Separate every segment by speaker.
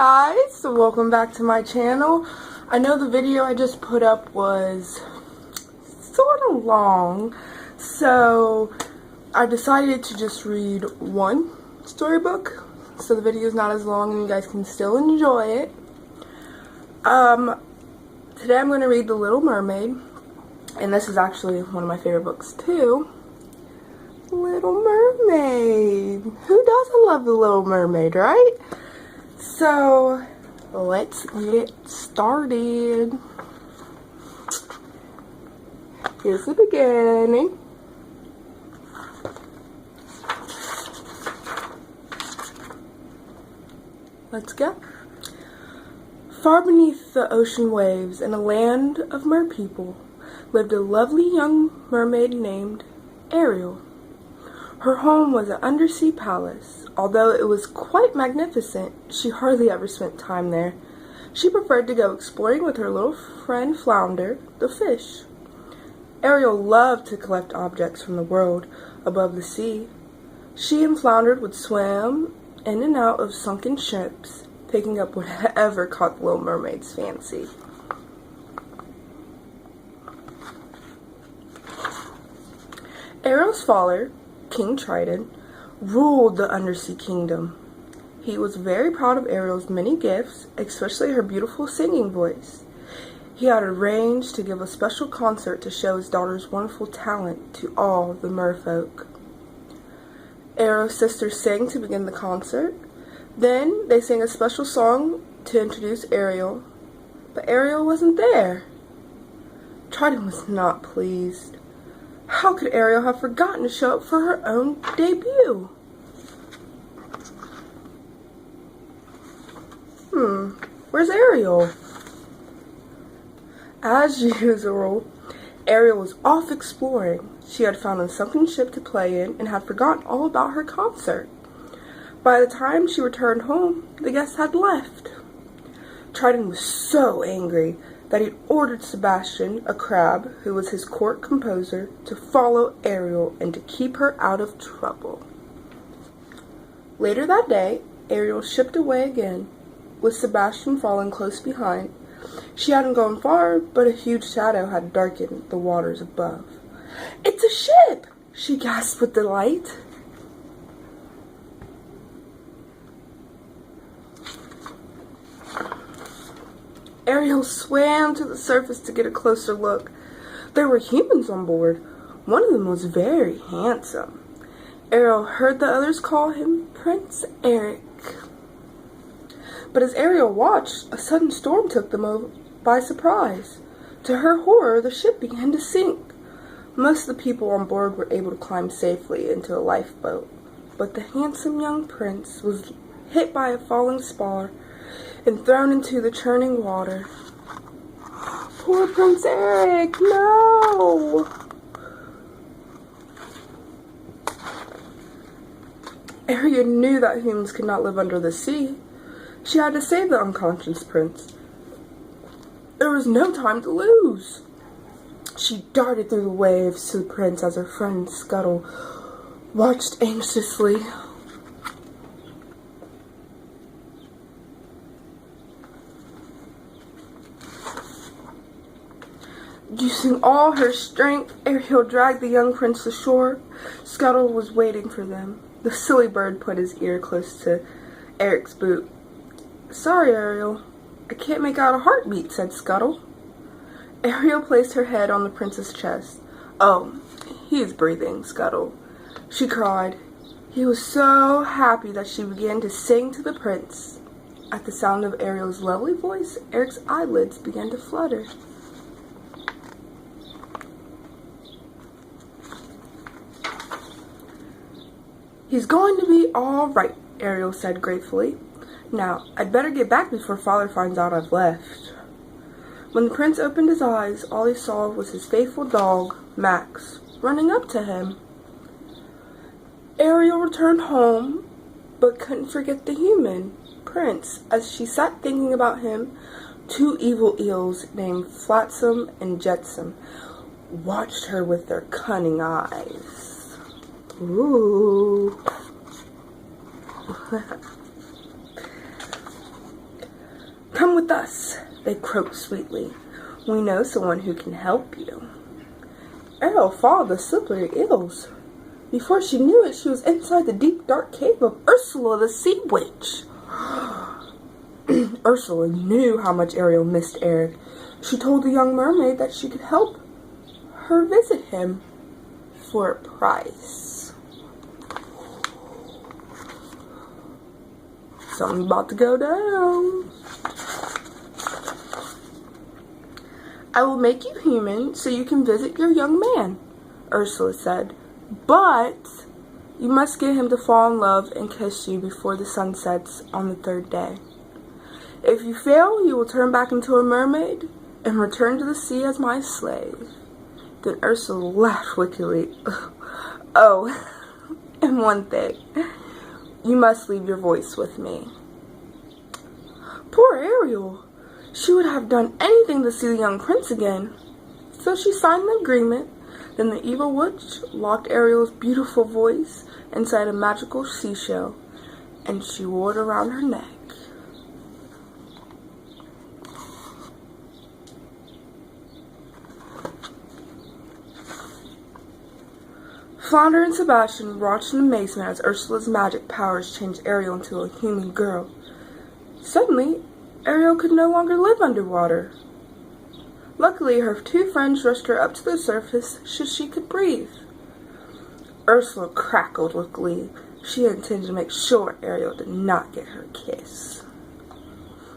Speaker 1: guys, so welcome back to my channel. I know the video I just put up was sort of long, so I decided to just read one storybook so the video is not as long and you guys can still enjoy it. Today I'm going to read The Little Mermaid, and this is actually one of my favorite books too. Little Mermaid. Who doesn't love The Little Mermaid, right? So, let's get started. Here's the beginning. Let's go. Far beneath the ocean waves, in a land of merpeople, lived a lovely young mermaid named Ariel. Her home was an undersea palace. Although it was quite magnificent, she hardly ever spent time there. She preferred to go exploring with her little friend Flounder, the fish. Ariel loved to collect objects from the world above the sea. She and Flounder would swim in and out of sunken ships, picking up whatever caught the Little Mermaid's fancy. Ariel's father, King Triton, ruled the undersea kingdom. He was very proud of Ariel's many gifts, especially her beautiful singing voice. He had arranged to give a special concert to show his daughter's wonderful talent to all the merfolk. Ariel's sisters sang to begin the concert. Then they sang a special song to introduce Ariel, but Ariel wasn't there. Triton was not pleased. How could Ariel have forgotten to show up for her own debut? Where's Ariel? As usual, Ariel was off exploring. She had found a sunken ship to play in and had forgotten all about her concert. By the time she returned home, the guests had left. Triton was so angry that he ordered Sebastian, a crab, who was his court composer, to follow Ariel and to keep her out of trouble. Later that day, Ariel shipped away again, with Sebastian following close behind. She hadn't gone far, but a huge shadow had darkened the waters above. "It's a ship!" she gasped with delight. Ariel swam to the surface to get a closer look. There were humans on board. One of them was very handsome. Ariel heard the others call him Prince Eric. But as Ariel watched, a sudden storm took them by surprise. To her horror, the ship began to sink. Most of the people on board were able to climb safely into a lifeboat, but the handsome young prince was hit by a falling spar and thrown into the churning water. Poor Prince Eric, no! Ariel knew that humans could not live under the sea. She had to save the unconscious prince. There was no time to lose. She darted through the waves to the prince as her friend Scuttle watched anxiously. Using all her strength, Ariel dragged the young prince ashore. Scuttle was waiting for them. The silly bird put his ear close to Eric's boot. "Sorry, Ariel, I can't make out a heartbeat," said Scuttle. Ariel placed her head on the prince's chest. "Oh, he is breathing, Scuttle," she cried. He was so happy that she began to sing to the prince. At the sound of Ariel's lovely voice, Eric's eyelids began to flutter. "He's going to be all right," Ariel said gratefully. "Now, I'd better get back before Father finds out I've left." When the prince opened his eyes, all he saw was his faithful dog, Max, running up to him. Ariel returned home, but couldn't forget the human, Prince. As she sat thinking about him, two evil eels named Flotsam and Jetsam watched her with their cunning eyes. Ooh. with us," they croaked sweetly. "We know someone who can help you." Ariel followed the slippery eels. Before she knew it, she was inside the deep, dark cave of Ursula the Sea Witch. Ursula knew how much Ariel missed Eric. She told the young mermaid that she could help her visit him for a price. Something's about to go down. "I will make you human so you can visit your young man," Ursula said. "But you must get him to fall in love and kiss you before the sun sets on the 3rd day. If you fail, you will turn back into a mermaid and return to the sea as my slave." Then Ursula laughed wickedly. "Oh, and one thing. You must leave your voice with me." Poor Ariel. She would have done anything to see the young prince again. So she signed the agreement. Then the evil witch locked Ariel's beautiful voice inside a magical seashell, and she wore it around her neck. Flounder and Sebastian watched in amazement as Ursula's magic powers changed Ariel into a human girl. Suddenly, Ariel could no longer live underwater. Luckily, her 2 friends rushed her up to the surface so she could breathe. Ursula crackled with glee. She intended to make sure Ariel did not get her kiss.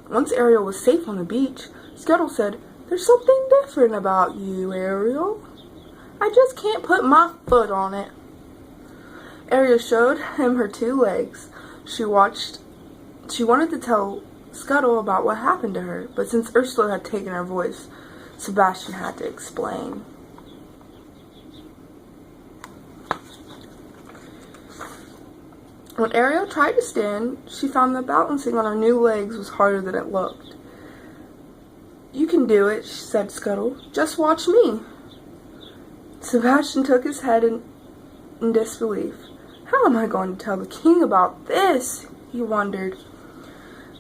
Speaker 1: Once Ariel was safe on the beach, Scuttle said, "There's something different about you, Ariel. I just can't put my foot on it." Ariel showed him her 2 legs. She wanted to tell Scuttle about what happened to her, but since Ursula had taken her voice, Sebastian had to explain. When Ariel tried to stand, she found that balancing on her new legs was harder than it looked. "You can do it," said Scuttle. "Just watch me." Sebastian took his head in disbelief. "How am I going to tell the king about this?" he wondered.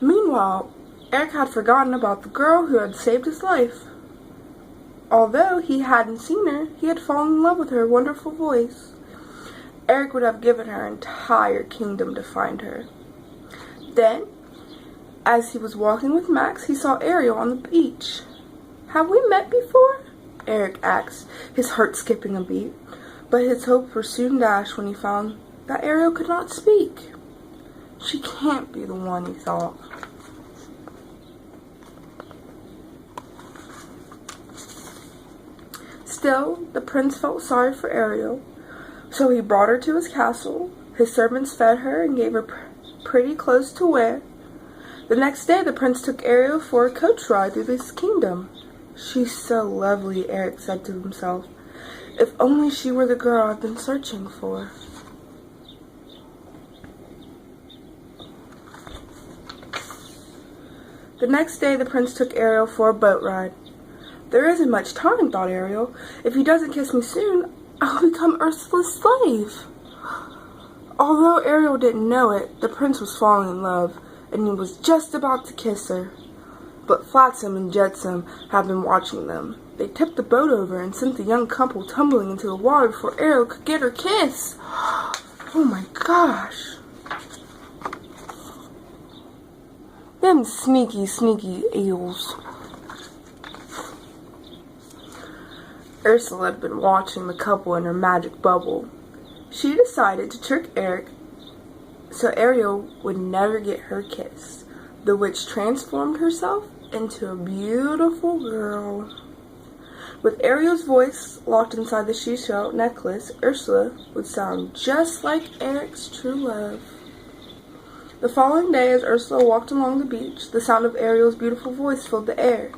Speaker 1: Meanwhile, Eric had forgotten about the girl who had saved his life. Although he hadn't seen her, he had fallen in love with her wonderful voice. Eric would have given her entire kingdom to find her. Then, as he was walking with Max, he saw Ariel on the beach. "Have we met before?" Eric asked, his heart skipping a beat. But his hopes were soon dashed when he found that Ariel could not speak. She can't be the one, he thought. Still, the prince felt sorry for Ariel, so he brought her to his castle. His servants fed her and gave her pretty clothes to wear. The next day, the prince took Ariel for a coach ride through his kingdom. "She's so lovely," Eric said to himself. "If only she were the girl I've been searching for." The next day, the prince took Ariel for a boat ride. "There isn't much time," thought Ariel. "If he doesn't kiss me soon, I'll become Ursula's slave." Although Ariel didn't know it, the prince was falling in love, and he was just about to kiss her. But Flotsam and Jetsam had been watching them. They tipped the boat over and sent the young couple tumbling into the water before Ariel could get her kiss. Oh my gosh. Them sneaky, sneaky eels. Ursula had been watching the couple in her magic bubble. She decided to trick Eric so Ariel would never get her kiss. The witch transformed herself into a beautiful girl. With Ariel's voice locked inside the seashell necklace, Ursula would sound just like Eric's true love. The following day, as Ursula walked along the beach, the sound of Ariel's beautiful voice filled the air.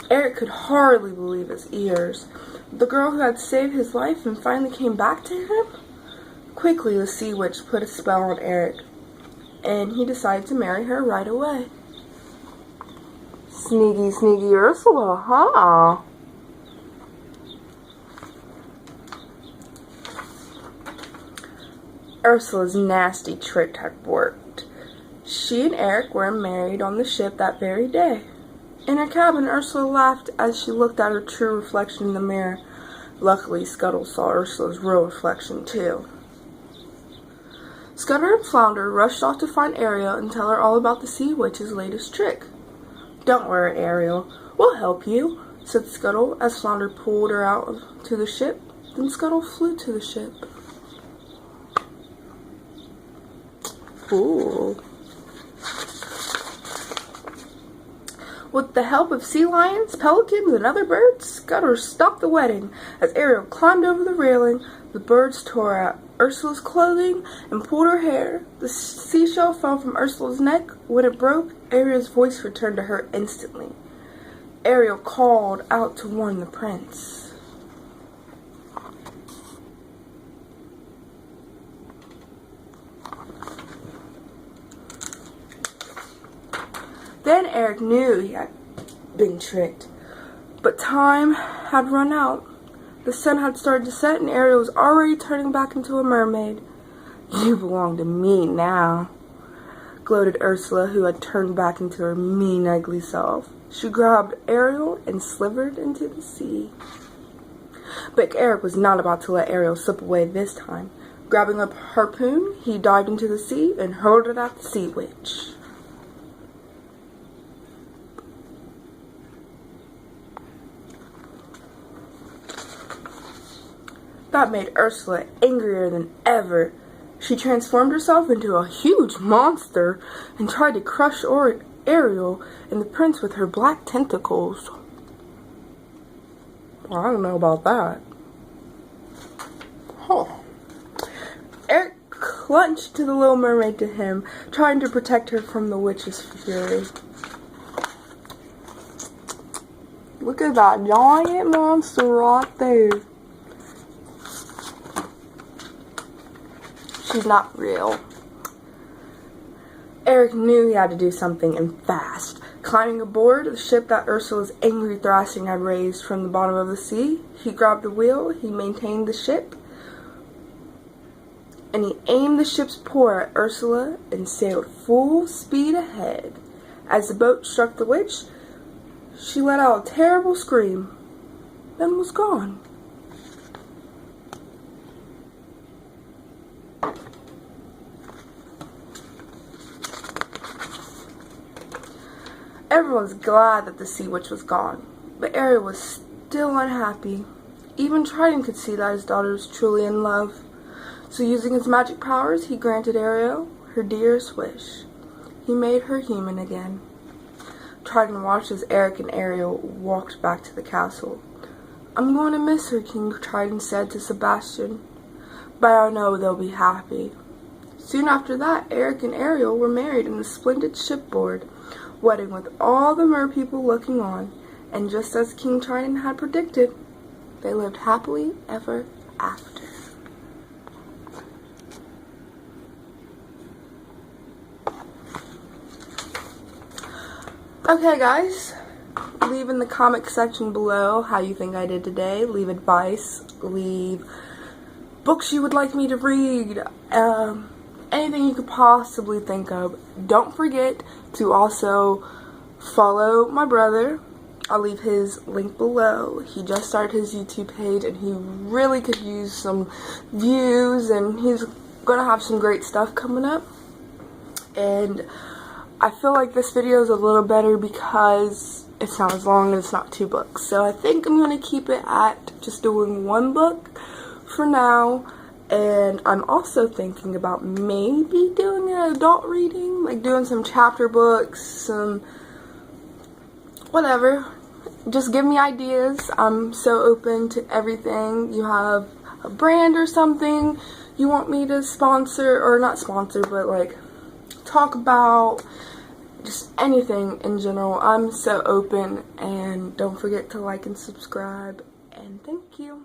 Speaker 1: Eric could hardly believe his ears. The girl who had saved his life and finally came back to him? Quickly, the sea witch put a spell on Eric, and he decided to marry her right away. Sneaky, sneaky Ursula, huh? Ursula's nasty trick had worked. She and Eric were married on the ship that very day. In her cabin, Ursula laughed as she looked at her true reflection in the mirror. Luckily, Scuttle saw Ursula's real reflection, too. Scudder and Flounder rushed off to find Ariel and tell her all about the Sea Witch's latest trick. "Don't worry, Ariel. We'll help you," said Scuttle as Flounder pulled her out to the ship. Then Scuttle flew to the ship. Ooh. With the help of sea lions, pelicans, and other birds, Scudder stopped the wedding. As Ariel climbed over the railing, the birds tore at Ursula's clothing and pulled her hair. The seashell fell from Ursula's neck. When it broke, Ariel's voice returned to her instantly. Ariel called out to warn the prince. Then Eric knew he had been tricked, but time had run out. The sun had started to set and Ariel was already turning back into a mermaid. "You belong to me now," gloated Ursula, who had turned back into her mean, ugly self. She grabbed Ariel and slithered into the sea. But Eric was not about to let Ariel slip away this time. Grabbing a harpoon, he dived into the sea and hurled it at the Sea Witch. That made Ursula angrier than ever. She transformed herself into a huge monster and tried to crush Ariel and the prince with her black tentacles. Well, I don't know about that. Huh. Eric clutched to the little mermaid to him, trying to protect her from the witch's fury. Look at that giant monster right there. She's not real. Eric knew he had to do something, and fast. Climbing aboard the ship that Ursula's angry thrashing had raised from the bottom of the sea, he grabbed the wheel, he maintained the ship, and he aimed the ship's prow at Ursula and sailed full speed ahead. As the boat struck the witch, she let out a terrible scream, then was gone. Everyone's glad that the Sea Witch was gone, but Ariel was still unhappy. Even Triton could see that his daughter was truly in love. So using his magic powers, he granted Ariel her dearest wish. He made her human again. Triton watched as Eric and Ariel walked back to the castle. "I'm going to miss her," King Triton said to Sebastian, "but I know they'll be happy." Soon after that, Eric and Ariel were married in a splendid shipboard wedding with all the mer people looking on, and just as King Triton had predicted, they lived happily ever after. Okay guys, leave in the comment section below how you think I did today. Leave advice, leave books you would like me to read, anything you could possibly think of. Don't forget to also follow my brother. I'll leave his link below. He just started his YouTube page and he really could use some views, and he's gonna have some great stuff coming up. And I feel like this video is a little better because it's not as long and it's not 2 books. So I think I'm gonna keep it at just doing 1 book for now. And I'm also thinking about maybe doing an adult reading, like doing some chapter books, some whatever. Just give me ideas. I'm so open to everything. You have a brand or something you want me to sponsor, or not sponsor, but like talk about, just anything in general. I'm so open, and don't forget to like and subscribe, and thank you.